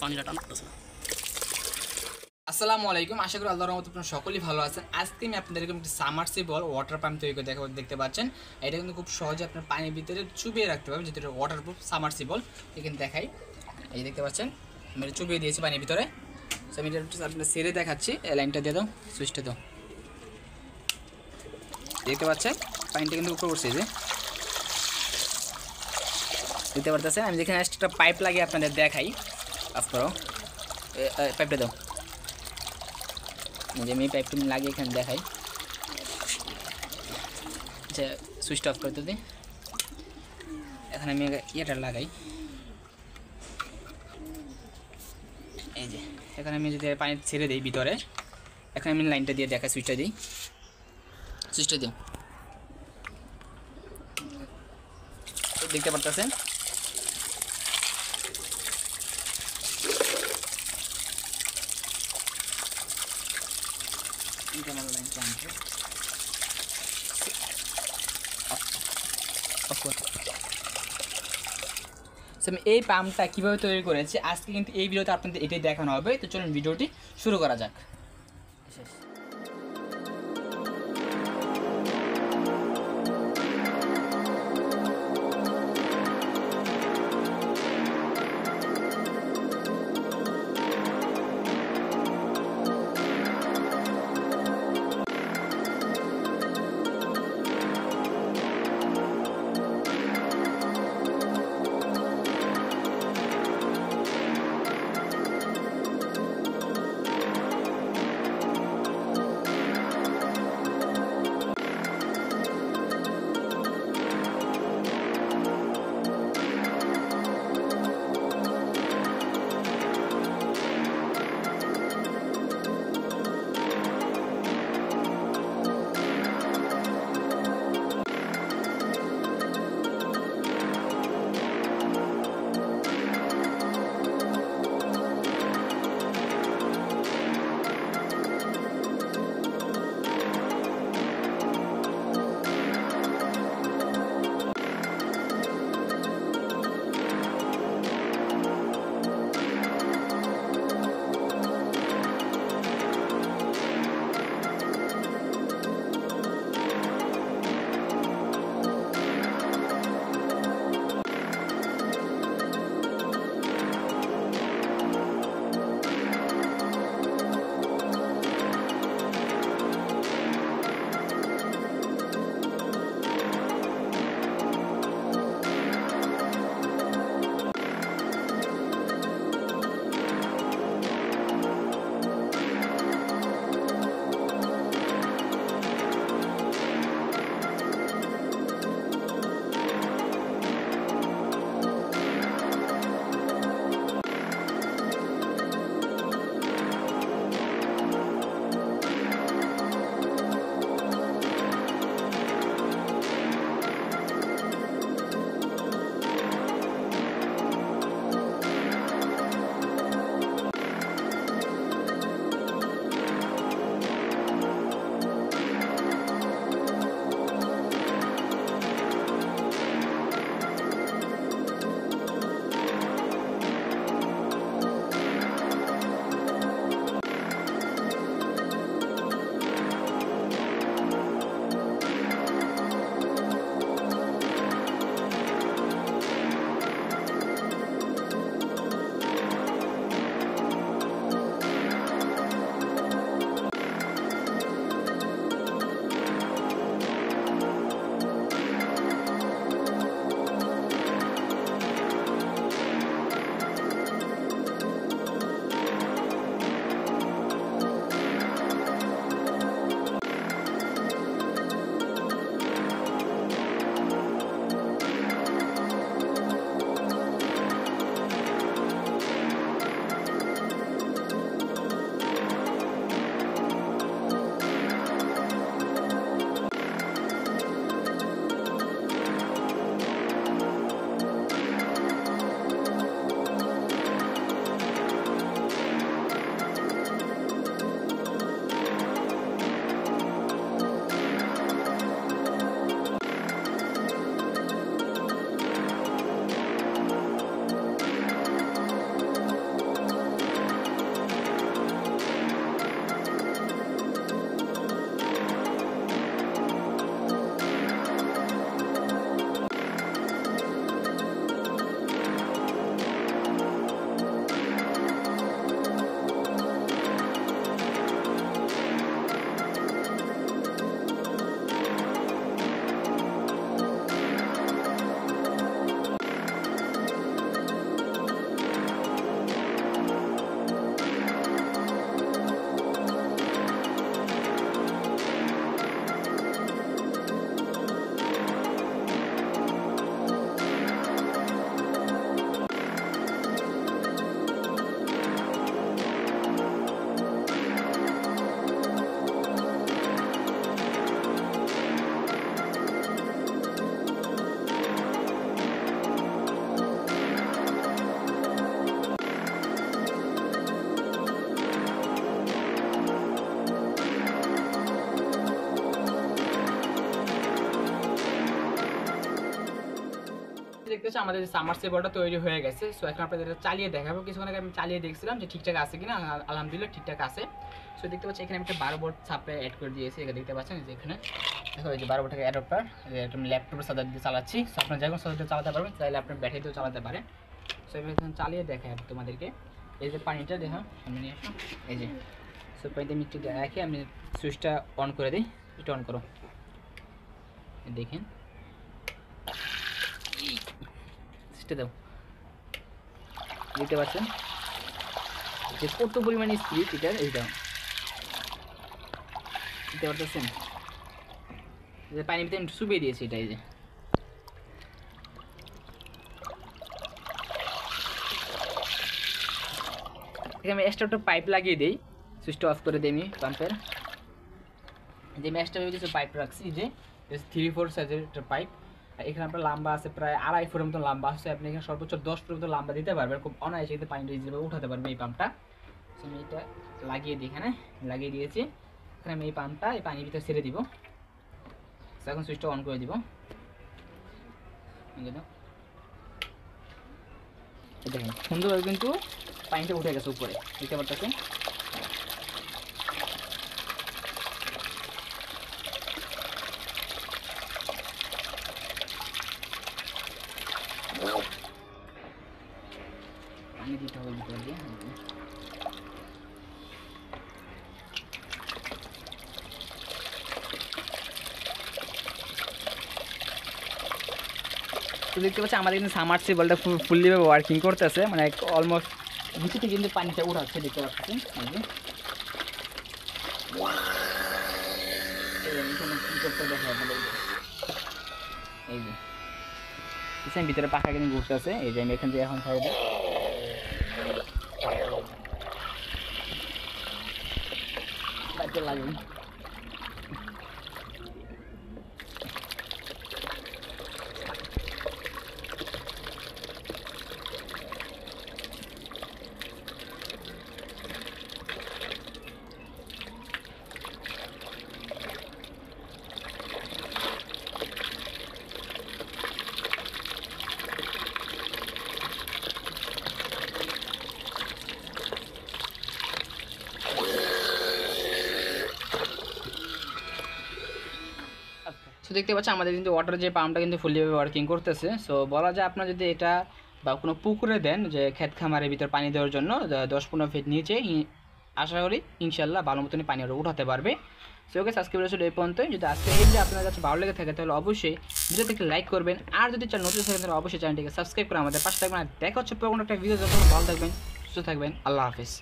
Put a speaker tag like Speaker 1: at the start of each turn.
Speaker 1: পানিটা টানতেছে না।
Speaker 2: আসসালামু আলাইকুম, আশা করি আল্লাহর রহমতে আপনারা সকলেই ভালো আছেন। আজকে আমি আপনাদেরকে একটি সাবমার্সিবল ওয়াটার পাম্প তৈরি করে দেখাবো। দেখতে পাচ্ছেন এটা কিন্তু খুব সহজে আপনার পানির ভিতরে চুবিয়ে রাখতে পারবেন, যেটা ওয়াটারপ্রুফ সাবমার্সিবল। এখানে দেখাই, এই দেখতে পাচ্ছেন আমি এটা চুবিয়ে দিয়েছি পানির ভিতরে। সো আমি এটা আপনার সেরে দেখাচ্ছি। এই লাইনটা দিয়ে দাও, সুইচটা দাও। দেখতে পাচ্ছেন পানিটা কিন্তু উপরে উঠছে, যে দেখতে পারতেছেন। আমি যেখানে একটা পাইপ লাগিয়ে আপনাদের দেখাই, অফ করো, পাইপটা দাও। যে আমি পাইপটা লাগিয়ে এখানে দেখাই, যে সুইচটা অফ করতে দিই। এখন আমি ইয়েটা লাগাই, এই যে এখন আমি যদি পানি ছেড়ে দিই ভিতরে, এখন আমি লাইনটা দিয়ে দেখাই, সুইচটা দিই, সুইচটা দিও। দেখতে পারতেছেন আমি এই পাম্পটা কীভাবে তৈরি করেছি আজকে কিন্তু এই ভিডিওতে আপনাদের এটাই দেখানো হবে। তো চলুন ভিডিওটি শুরু করা যাক। দেখতে পাচ্ছি আমাদের সাবমার্সিবলটা তৈরি হয়ে গেছে। সো এখন আপনাদের এটা চালিয়ে দেখাবো। কিছুক্ষণ আগে আমি চালিয়ে দেখছিলাম যে ঠিকঠাক আছে কিনা, আলহামদুলিল্লাহ ঠিকঠাক আছে। সো দেখতে পাচ্ছি এখানে আমি একটা 12 ভোল্ট সাপ্লাই অ্যাড করে দিয়েছি, এটা দেখতে পাচ্ছেন যে এখানে দেখো এই যে 12 ভোল্টের অ্যাডাপ্টার, এটা আমি ল্যাপটপের সাথে দিয়ে চালাচ্ছি। সো আপনারা যখন সাথে চালাতে পারবেন, চাইলে আপনার ব্যাটারিতেও চালাতে পারেন। সো আমি এখন চালিয়ে দেখাই তোমাদেরকে। এই যে পানিটা দেখো আমি নিয়ে আসো, এই যে সো পানিতে আমি একটু রেখে আমি সুইচটা অন করে দিই। এটা অন করো, দেখেন সুইচটা দাও, দেখতে পাচ্ছেন যে কত পরিমাণে স্পিড এটা, এইটা দেখতে পাচ্ছেন যে পানির ভিতরে আমি চুবিয়ে দিয়েছি এটা। এই যে আমি এক্সট্রা একটা পাইপ লাগিয়ে দিই, সুইচটা অফ করে দিই আমি পাম্পের। যে আমি এক্সট্রা কিছু পাইপ রাখছি, যে 3-4 সাইজের একটা পাইপ। এখানে আপনার লম্বা আছে প্রায় 2.5 ফুটের মতো লম্বা আছে। আপনি এখানে সর্বোচ্চ 10 ফুটের মতো লম্বা দিতে পারবেন, খুব অনায়াসে কিন্তু পানিটা ইজিভাবে উঠাতে পারবে এই পাম্পটা। আমি এটা লাগিয়ে দিই, এখানে লাগিয়ে দিয়েছি। এখানে আমি এই পাম্পটা এই পানির ভিতরে ছেড়ে দিব। এখন সুইচটা অন করে দিব, দেখেন সুন্দরভাবে কিন্তু পানিটা উঠে গেছে উপরে, দেখতে পাচ্ছেন। পানি দিতে হবে ভিতর দিয়ে। তো দেখতে পাচ্ছি আমাদের কিন্তু সাবমার্সিবলটা ফুললি ওয়ার্কিং করতেছে, মানে অলমোস্ট নিচে থেকে কিন্তু পানিটা উঠাচ্ছে, দেখতে পাচ্ছেন। এই যে ভিতরে পাখা কিন্তু ঘুরতেছে, এই যে আমি এখান থেকে এখন ছাড়বো। লাগে সো দেখতে পাচ্ছি আমাদের কিন্তু ওয়াটার যে পাম্পটা কিন্তু ফুললিভাবে ওয়ার্কিং করতেছে। সো বলা যায় আপনার যদি এটা বা কোনো পুকুরে দেন, যে ক্ষেত খামারের ভিতর পানি দেওয়ার জন্য 10-15 ফিট নিচে, আশা করি ইনশাল্লাহ ভালো মতনই পানি ওরা উঠাতে পারবে। সো ওকে, আজকে ভিডিও ছিল এই পর্যন্তই। যদি আজকে এই ভিডিও আপনার কাছে ভালো লেগে থাকে তাহলে অবশ্যই ভিডিওতে লাইক করবেন, আর যদি চ্যানেল নতুন থাকেন তাহলে অবশ্যই চ্যানেলটিকে সাবস্ক্রাইব করে আমাদের পাশে থাকবেন। আর দেখা হচ্ছে কোনো একটা ভিডিও, যখন ভালো থাকবেন, সুস্থ থাকবেন, আল্লাহ হাফিজ।